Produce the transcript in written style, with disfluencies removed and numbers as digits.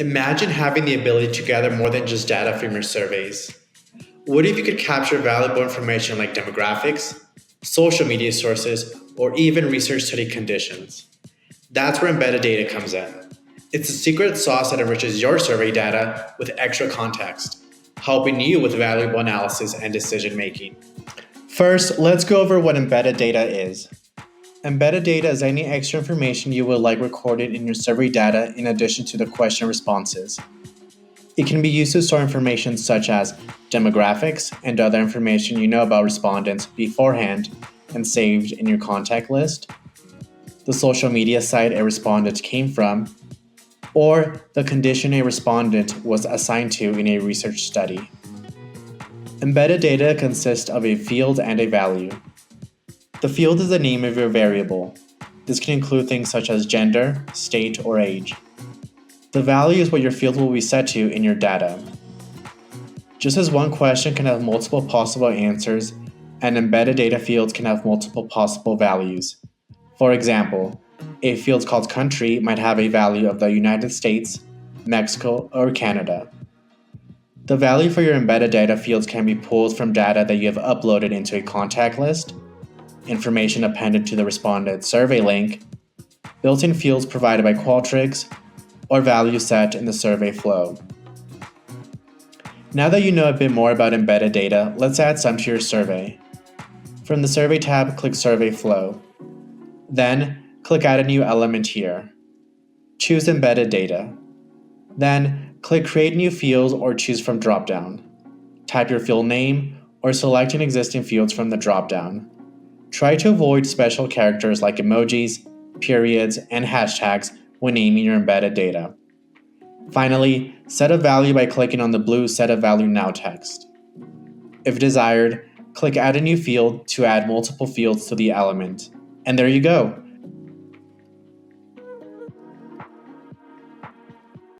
Imagine having the ability to gather more than just data from your surveys. What if you could capture valuable information like demographics, social media sources, or even research study conditions? That's where embedded data comes in. It's the secret sauce that enriches your survey data with extra context, helping you with valuable analysis and decision making. First, let's go over what embedded data is. Embedded data is any extra information you would like recorded in your survey data in addition to the question responses. It can be used to store information such as demographics and other information you know about respondents beforehand and saved in your contact list, the social media site a respondent came from, or the condition a respondent was assigned to in a research study. Embedded data consists of a field and a value. The field is the name of your variable. This can include things such as gender, state, or age. The value is what your field will be set to in your data. Just as one question can have multiple possible answers, an embedded data field can have multiple possible values. For example, a field called country might have a value of the United States, Mexico, or Canada. The value for your embedded data fields can be pulled from data that you have uploaded into a contact list, information appended to the respondent survey link, built-in fields provided by Qualtrics, or values set in the survey flow. Now that you know a bit more about embedded data, let's add some to your survey. From the Survey tab, click Survey Flow. Then, click Add a new element here. Choose Embedded Data. Then, click Create New Field or choose from dropdown. Type your field name or select an existing fields from the dropdown. Try to avoid special characters like emojis, periods, and hashtags when naming your embedded data. Finally, set a value by clicking on the blue Set a Value Now text. If desired, click Add a New Field to add multiple fields to the element. And there you go!